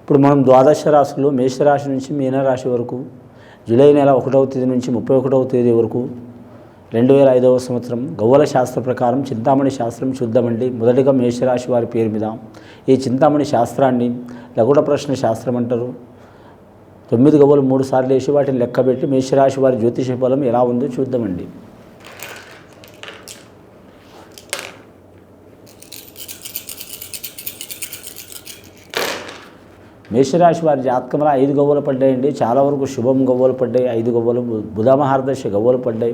ఇప్పుడు మనం ద్వాదశ రాశుల్లో మేషరాశి నుంచి మీనరాశి వరకు జూలై నెల 1వ తేదీ నుంచి 31వ తేదీ వరకు 2005వ సంవత్సరం గవ్వల శాస్త్ర ప్రకారం చింతామణి శాస్త్రం చూద్దామండి. మొదటిగా మేషరాశి వారి పేరు మీద ఈ చింతామణి శాస్త్రాన్ని లఘుట ప్రశ్న శాస్త్రం అంటారు. 9 గవ్వలు 3 సార్లు వేసి వాటిని లెక్కబెట్టి మేషరాశి వారి జ్యోతిష ఫలం ఎలా ఉందో చూద్దామండి. మేషరాశి వారి జాతకంలో 5 గవ్వలు పడ్డాయండి. చాలా వరకు శుభం గవ్వలు పడ్డాయి. 5 గవ్వలు బుధ మహార్దశ గవ్వలు పడ్డాయి.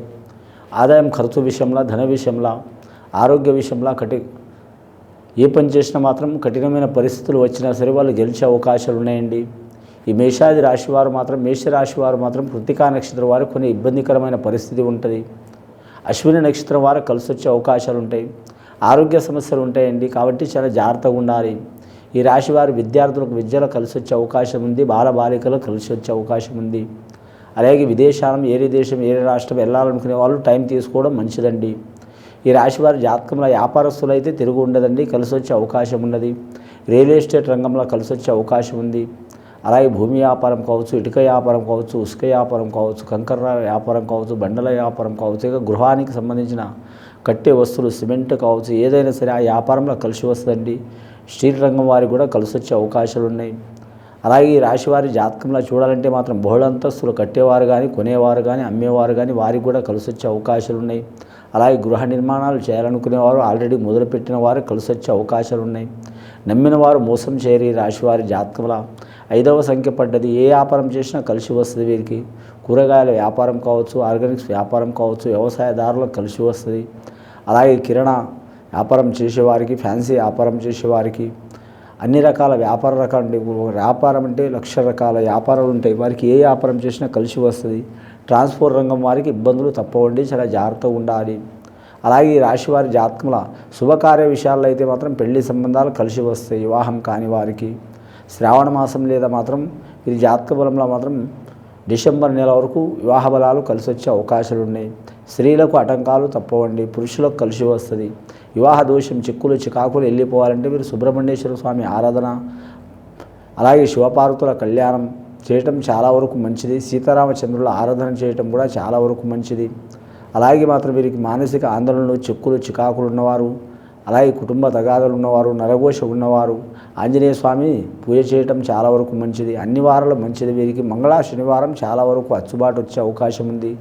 ఆదాయం ఖర్చు విషయంలో, ధన విషయంలో, ఆరోగ్య విషయంలో ఏ పని చేసినా మాత్రం కఠినమైన పరిస్థితులు వచ్చినా సరే వాళ్ళు గెలిచే అవకాశాలు ఉన్నాయండి. ఈ మేషాది రాశి వారు మాత్రం మేషరాశి వారు మాత్రం కృత్తికా నక్షత్రం వారు కొన్ని ఇబ్బందికరమైన పరిస్థితి ఉంటుంది. అశ్విని నక్షత్రం వారు కలిసి వచ్చే అవకాశాలు ఉంటాయి. ఆరోగ్య సమస్యలు ఉంటాయండి. కాబట్టి చాలా జాగ్రత్తగా ఉండాలి. ఈ రాశి వారి విద్యార్థులకు విద్యలో కలిసి వచ్చే అవకాశం ఉంది. బాలబాలికలు కలిసి వచ్చే అవకాశం ఉంది. అలాగే విదేశాలం ఏరే దేశం ఏరే రాష్ట్రం వెళ్ళాలనుకునే వాళ్ళు టైం తీసుకోవడం మంచిదండి. ఈ రాశి వారి జాతకంలో వ్యాపారస్తులు అయితే తిరుగు ఉండదండి, కలిసి వచ్చే అవకాశం ఉన్నది. రియల్ ఎస్టేట్ రంగంలో కలిసి వచ్చే అవకాశం ఉంది. అలాగే భూమి వ్యాపారం కావచ్చు, ఇటుక వ్యాపారం కావచ్చు, ఉసుక వ్యాపారం కావచ్చు, కంకర వ్యాపారం కావచ్చు, బండల వ్యాపారం కావచ్చు, ఇక గృహానికి సంబంధించిన కట్టే వస్తువులు సిమెంట్ కావచ్చు, ఏదైనా సరే ఆ వ్యాపారంలో కలిసి వస్తుందండి. స్టీల్ రంగం వారికి కూడా కలిసి వచ్చే అవకాశాలు ఉన్నాయి. అలాగే ఈ రాశివారి జాతకంలో చూడాలంటే మాత్రం బహుళంతస్తులు కట్టేవారు కానీ, కొనేవారు కానీ, అమ్మేవారు కానీ వారికి కూడా కలిసి వచ్చే అవకాశాలు ఉన్నాయి. అలాగే గృహ నిర్మాణాలు చేయాలనుకునేవారు ఆల్రెడీ మొదలుపెట్టిన వారు కలిసి వచ్చే అవకాశాలు ఉన్నాయి. నమ్మిన వారు మోసం చేయరు. ఈ రాశివారి జాతకంలో 5వ సంఖ్య పడ్డది. ఏ వ్యాపారం చేసినా కలిసి వస్తుంది వీరికి. కూరగాయల వ్యాపారం కావచ్చు, ఆర్గానిక్స్ వ్యాపారం కావచ్చు, వ్యవసాయదారులకు కలిసి వస్తుంది. అలాగే కిరాణా వ్యాపారం చేసేవారికి, ఫ్యాన్సీ వ్యాపారం చేసేవారికి, అన్ని రకాల వ్యాపారం అంటే లక్ష రకాల వ్యాపారాలు ఉంటాయి. వారికి ఏ వ్యాపారం చేసినా కలిసి వస్తుంది. ట్రాన్స్పోర్ట్ రంగం వారికి ఇబ్బందులు తప్పవండి, చాలా జాగ్రత్తగా ఉండాలి. అలాగే ఈ రాశి వారి జాతకంలో శుభకార్య విషయాల్లో అయితే మాత్రం పెళ్లి సంబంధాలు కలిసి వస్తాయి. వివాహం కాని వారికి శ్రావణ మాసం లేదా మాత్రం ఇది జాతక బలంలో మాత్రం డిసెంబర్ నెల వరకు వివాహ బలాలు కలిసి వచ్చే అవకాశాలు ఉన్నాయి. స్త్రీలకు ఆటంకాలు తప్పవండి, పురుషులకు కలిసి వస్తుంది. వివాహ దోషం, చిక్కులు చికాకులు వెళ్ళిపోవాలంటే మీరు సుబ్రహ్మణ్యేశ్వర స్వామి ఆరాధన, అలాగే శివపార్వతుల కళ్యాణం చేయటం చాలా వరకు మంచిది. సీతారామచంద్రుల ఆరాధన చేయటం కూడా చాలా వరకు మంచిది. అలాగే మాత్రం వీరికి మానసిక ఆందోళనలు, చిక్కులు చికాకులు ఉన్నవారు, అలాగే కుటుంబ తగాదాలు ఉన్నవారు, నరఘోష ఉన్నవారు ఆంజనేయ స్వామి పూజ చేయటం చాలా వరకు మంచిది. అన్ని వారాలు మంచిది. వీరికి శనివారం చాలా వరకు అచ్చుబాటు వచ్చే అవకాశం ఉంది.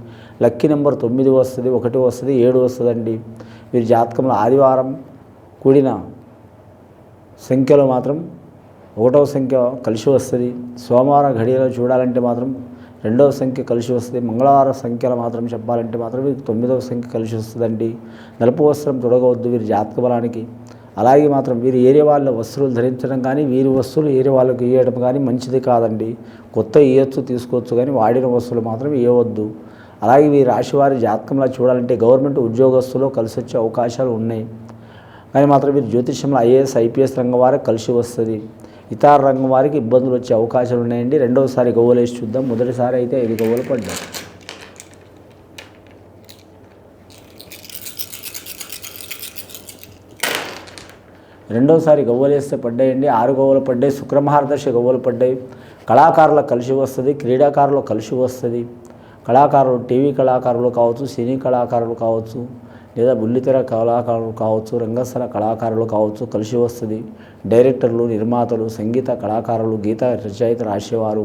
లక్కీ నెంబర్ 9 వస్తుంది, 1 వస్తుంది, 7 వస్తుందండి. వీరి జాతకంలో ఆదివారం కూడిన సంఖ్యలో మాత్రం 1వ సంఖ్య కలిసి వస్తుంది. సోమవారం ఘడియలో చూడాలంటే మాత్రం 2వ సంఖ్య కలిసి వస్తుంది. మంగళవారం సంఖ్యలో మాత్రం చెప్పాలంటే మాత్రం వీరికి 9వ సంఖ్య కలిసి వస్తుందండి. నలుపు వస్త్రం తొడగవద్దు వీరి జాతక బలానికి. అలాగే మాత్రం వీరి ఏరియా వాళ్ళ వస్తువులు ధరించడం కానీ, వీరి వస్తువులు ఏరియా వాళ్ళకు ఇవ్వడం కానీ మంచిది కాదండి. కొత్త ఇవ్వచ్చు, తీసుకోవచ్చు, కానీ వాడిన వస్తువులు మాత్రం ఇవ్వవద్దు. అలాగే వీరి రాశివారి జాతకంలో చూడాలంటే గవర్నమెంట్ ఉద్యోగస్తులు కలిసి వచ్చే అవకాశాలు ఉన్నాయి. కానీ మాత్రం వీరి జ్యోతిష్యంలో ఐఏఎస్, ఐపీఎస్ రంగం వారికి కలిసి వస్తుంది. ఇతర రంగం వారికి ఇబ్బందులు వచ్చే అవకాశాలు ఉన్నాయండి. రెండవసారి గవ్వలు వేసి చూద్దాం. మొదటిసారి అయితే 5 గవ్వలు పడ్డాయి. రెండవసారి గవ్వలు వేస్తే పడ్డాయండి. 6 గవ్వలు పడ్డాయి. శుక్రమహారదశ గవ్వలు పడ్డాయి. కళాకారులకు కలిసి వస్తుంది, క్రీడాకారులకు కలిసి వస్తుంది. కళాకారులు, టీవీ కళాకారులు కావచ్చు, సినీ కళాకారులు కావచ్చు, లేదా బుల్లితెర కళాకారులు కావచ్చు, రంగస్థల కళాకారులు కావచ్చు, కలిసి వస్తుంది. డైరెక్టర్లు, నిర్మాతలు, సంగీత కళాకారులు, గీత రచయిత రాసేవారు,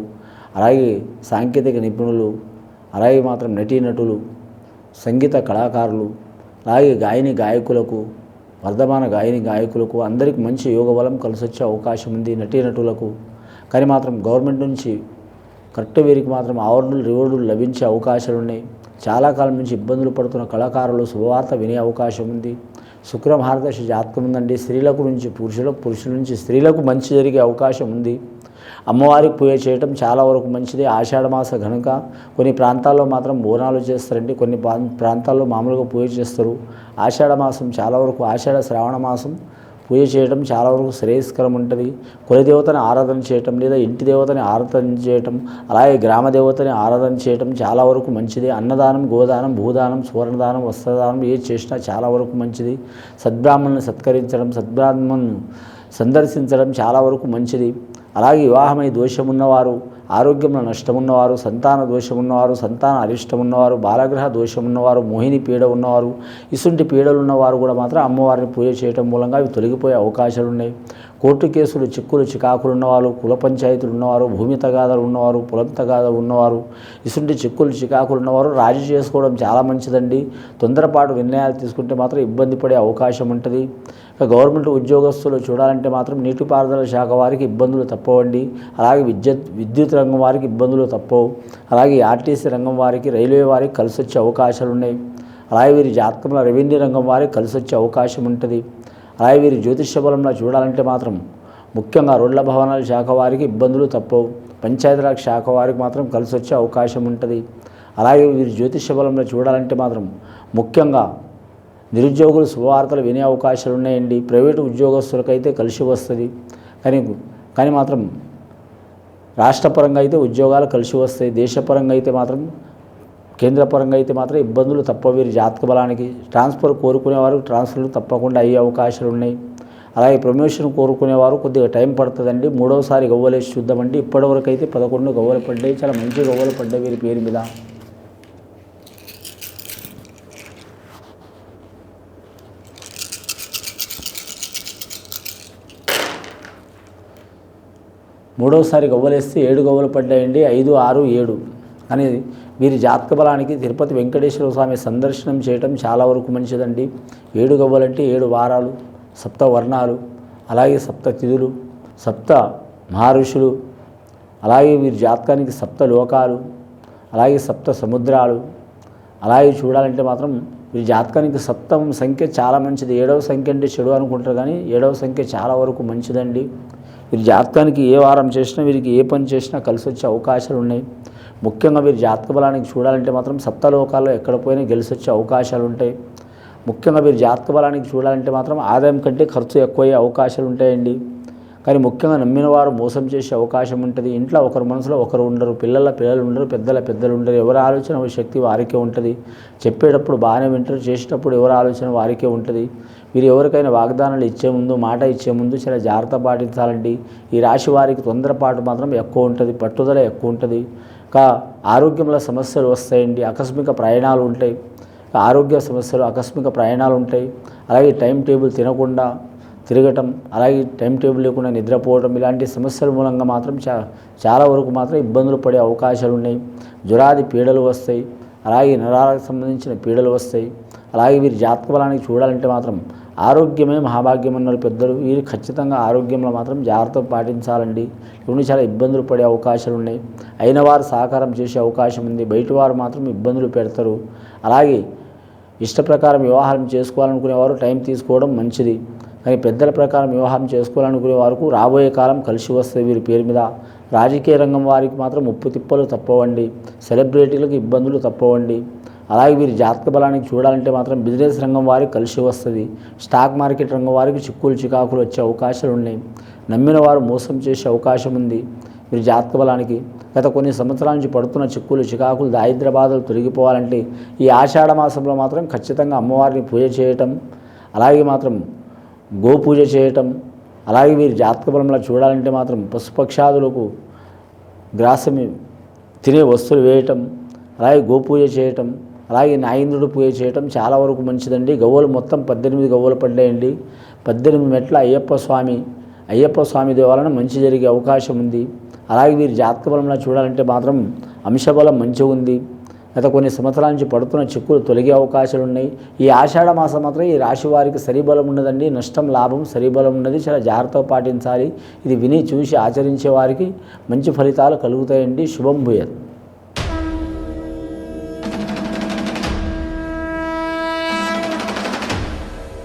అలాగే సాంకేతిక నిపుణులు, అలాగే మాత్రం నటీనటులు, సంగీత కళాకారులు, అలాగే గాయకులకు, వర్ధమాన గాయకులకు అందరికీ మంచి యోగ బలం కలిసి వచ్చే అవకాశం ఉంది. నటీనటులకు కానీ మాత్రం గవర్నమెంట్ నుంచి కరెక్ట్ వీరికి మాత్రం అవార్డులు, రివార్డులు లభించే అవకాశాలు ఉన్నాయి. చాలా కాలం నుంచి ఇబ్బందులు పడుతున్న కళాకారులు శుభవార్త వినే అవకాశం ఉంది. శుక్రమహారదశ జాతకం ఉందండి. స్త్రీలకు నుంచి పురుషులకు, పురుషుల నుంచి స్త్రీలకు మంచి జరిగే అవకాశం ఉంది. అమ్మవారికి పూజ చేయటం చాలా వరకు మంచిది. ఆషాఢమాస కనుక కొన్ని ప్రాంతాల్లో మాత్రం బోనాలు చేస్తారండి, కొన్ని ప్రాంతాల్లో మామూలుగా పూజ చేస్తారు. ఆషాఢమాసం చాలా వరకు, శ్రావణ మాసం పూజ చేయడం చాలా వరకు శ్రేయస్కరం ఉంటుంది. కులదేవతని ఆరాధన చేయటం, లేదా ఇంటి దేవతని ఆరాధన చేయటం, అలాగే గ్రామ దేవతని ఆరాధన చేయటం చాలా వరకు మంచిది. అన్నదానం, గోదానం, భూదానం, సువర్ణదానం, వస్త్రదానం ఏది చేసినా చాలా వరకు మంచిది. సద్బ్రాహ్మణుని సత్కరించడం, సద్బ్రాహ్మణుని సందర్శించడం చాలా వరకు మంచిది. అలాగే వివాహమై దోషమున్నవారు, ఆరోగ్యంలో నష్టమున్నవారు, సంతాన దోషమున్నవారు, సంతాన అరిష్టమున్నవారు, బాలగ్రహ దోషమున్నవారు, మోహిని పీడ ఉన్నవారు, ఇసుంటి పీడలు ఉన్నవారు కూడా మాత్రం అమ్మవారిని పూజ చేయడం మూలంగా అవి తొలగిపోయే అవకాశాలు ఉన్నాయి. కోర్టు కేసులు, చిక్కులు, చికాకులు ఉన్నవారు, కుల పంచాయతీలు ఉన్నవారు, భూమి తగాదాలు ఉన్నవారు, పొలం తగాదా ఉన్నవారు, ఇసుంటి చిక్కులు, చికాకులు ఉన్నవారు రాజీ చేసుకోవడం చాలా మంచిదండి. తొందరపాటు నిర్ణయాలు తీసుకుంటే మాత్రం ఇబ్బంది పడే అవకాశం ఉంటుంది. ఇక గవర్నమెంట్ ఉద్యోగస్తులు చూడాలంటే మాత్రం నీటిపారుదల శాఖ వారికి ఇబ్బందులు తప్పవండి. అలాగే విద్యుత్ రంగం వారికి ఇబ్బందులు తప్పవు. అలాగే ఆర్టీసీ రంగం వారికి, రైల్వే వారికి కలిసి వచ్చే అవకాశాలు ఉన్నాయి. అలాగే వీరి జాతకంలో రెవెన్యూ రంగం వారికి కలిసి వచ్చే అవకాశం ఉంటుంది. అలాగే వీరి జ్యోతిష్య బలంలో చూడాలంటే మాత్రం ముఖ్యంగా రోడ్ల భవనాల శాఖ వారికి ఇబ్బందులు తప్పవు. పంచాయతీరాజ్ శాఖ వారికి మాత్రం కలిసి వచ్చే అవకాశం ఉంటుంది. అలాగే వీరి జ్యోతిష్య బలంలో చూడాలంటే మాత్రం ముఖ్యంగా నిరుద్యోగులు శుభవార్తలు వినే అవకాశాలు ఉన్నాయండి. ప్రైవేటు ఉద్యోగస్తులకైతే కలిసి వస్తుంది. కానీ మాత్రం రాష్ట్రపరంగా అయితే ఉద్యోగాలు కలిసి వస్తాయి. దేశపరంగా అయితే మాత్రం, కేంద్రపరంగా అయితే మాత్రం ఇబ్బందులు తప్ప. వీరి జాతక బలానికి ట్రాన్స్ఫర్ కోరుకునేవారు ట్రాన్స్ఫర్లు తప్పకుండా అయ్యే అవకాశాలు ఉన్నాయి. అలాగే ప్రమోషన్ కోరుకునేవారు కొద్దిగా టైం పడుతుందండి. మూడవసారి గవ్వలేసి చూద్దామండి. ఇప్పటివరకు అయితే 11 గవ్వలు పడ్డాయి. చాలా మంచి గవ్వలు పడ్డాయి వీరి పేరు మీద. మూడవసారి గవ్వలేస్తే 7 గవ్వలు పడ్డాయండి. 5, 6, 7 అనేది వీరి జాతక బలానికి తిరుపతి వెంకటేశ్వర స్వామి సందర్శనం చేయటం చాలా వరకు మంచిదండి. 7 గవ్వలంటే 7 వారాలు, సప్త వర్ణాలు, అలాగే సప్త తిథులు, సప్త మహర్షులు, అలాగే వీరి జాతకానికి సప్త లోకాలు, అలాగే సప్త సముద్రాలు. అలాగే చూడాలంటే మాత్రం వీరి జాతకానికి సప్తమ సంఖ్య చాలా మంచిది. 7వ సంఖ్య అంటే చెడు అనుకుంటారు, కానీ 7వ సంఖ్య చాలా వరకు మంచిదండి. వీరి జాతకానికి ఏ వారం చేసినా, వీరికి ఏ పని చేసినా కలిసి వచ్చే అవకాశాలు ఉన్నాయి. ముఖ్యంగా వీరి జాతక బలానికి చూడాలంటే మాత్రం సప్తలోకాల్లో ఎక్కడ పోయినా గెలిచి వచ్చే అవకాశాలు ఉంటాయి. ముఖ్యంగా వీరి జాతక బలానికి చూడాలంటే మాత్రం ఆదాయం కంటే ఖర్చు ఎక్కువయ్యే అవకాశాలు ఉంటాయండి. కానీ ముఖ్యంగా నమ్మిన వారు మోసం చేసే అవకాశం ఉంటుంది. ఇంట్లో ఒకరు మనసులో ఒకరు ఉండరు, పిల్లలు ఉండరు, పెద్దలు ఉండరు. ఎవరి ఆలోచన శక్తి వారికే ఉంటుంది. చెప్పేటప్పుడు బాగానే వింటారు, చేసేటప్పుడు ఎవరి ఆలోచన వారికే ఉంటుంది. మీరు ఎవరికైనా వాగ్దానాలు ఇచ్చే ముందు, మాట ఇచ్చే ముందు చాలా జాగ్రత్త పాటించాలండి. ఈ రాశి వారికి తొందరపాటు మాత్రం ఎక్కువ ఉంటుంది, పట్టుదల ఎక్కువ ఉంటుంది. ఆరోగ్యంలో సమస్యలు వస్తాయండి. ఆకస్మిక ప్రయాణాలు ఉంటాయి. ఆరోగ్య సమస్యలు, ఆకస్మిక ప్రయాణాలు ఉంటాయి. అలాగే టైం టేబుల్ తినకుండా తిరగటం, అలాగే టైం టేబుల్ లేకుండా నిద్రపోవడం, ఇలాంటి సమస్యల మూలంగా మాత్రం చాలా వరకు మాత్రం ఇబ్బందులు పడే అవకాశాలు ఉన్నాయి. జ్వరాది పీడలు వస్తాయి. అలాగే నరాలకు సంబంధించిన పీడలు వస్తాయి. అలాగే వీరి జాతక బలానికి చూడాలంటే మాత్రం ఆరోగ్యమే మహాభాగ్యం అన్నారు పెద్దలు. వీరు ఖచ్చితంగా ఆరోగ్యంలో మాత్రం జాగ్రత్త పాటించాలండి. ఇవన్నీ చాలా ఇబ్బందులు పడే అవకాశాలు ఉన్నాయి. అయిన వారు సహకారం చేసే అవకాశం ఉంది, బయట వారు మాత్రం ఇబ్బందులు పెడతారు. అలాగే ఇష్ట ప్రకారం వివాహం చేసుకోవాలనుకునేవారు టైం తీసుకోవడం మంచిది. కానీ పెద్దల ప్రకారం వివాహం చేసుకోవాలనుకునే వారికి రాబోయే కాలం కలిసి వస్తుంది. వీరి పేరు మీద రాజకీయ రంగం వారికి మాత్రం ముప్పు తిప్పలు తప్పవండి. సెలబ్రిటీలకు ఇబ్బందులు తప్పవండి. అలాగే వీరి జాతక బలానికి చూడాలంటే మాత్రం బిజినెస్ రంగం వారికి కలిసి వస్తుంది. స్టాక్ మార్కెట్ రంగం వారికి చిక్కులు, చికాకులు వచ్చే అవకాశాలు ఉన్నాయి. నమ్మిన వారు మోసం చేసే అవకాశం ఉంది. వీరి జాతక బలానికి గత కొన్ని సంవత్సరాల నుంచి పడుతున్న చిక్కులు, చికాకులు, దారిద్ర్య బాధలు తొలగిపోవాలంటే ఈ ఆషాఢ మాసంలో మాత్రం ఖచ్చితంగా అమ్మవారిని పూజ చేయటం, అలాగే మాత్రం గోపూజ చేయటం, అలాగే వీరి జాతక బలంలో చూడాలంటే మాత్రం పశుపక్షాదులకు గ్రాసం తినే వస్తువులు వేయటం, అలాగే గోపూజ చేయటం, అలాగే నాగేంద్రుడు పూజ చేయటం చాలా వరకు మంచిదండి. గవ్వలు మొత్తం 18 గవ్వలు పడ్డాయండి. 18 మెట్ల అయ్యప్ప స్వామి దేవాలన మంచి జరిగే అవకాశం ఉంది. అలాగే వీరి జాతక బలంలో చూడాలంటే మాత్రం అంశబలం మంచిగా ఉంది. గత కొన్ని సంవత్సరాల నుంచి పడుతున్న చిక్కులు తొలగే అవకాశాలు ఉన్నాయి. ఈ ఆషాఢ మాసం మాత్రం ఈ రాశి వారికి సరిబలం ఉన్నదండి. నష్టం, లాభం సరిబలం ఉన్నది. చాలా జాగ్రత్తగా పాటించాలి. ఇది విని చూసి ఆచరించే వారికి మంచి ఫలితాలు కలుగుతాయండి. శుభం భూయాత్.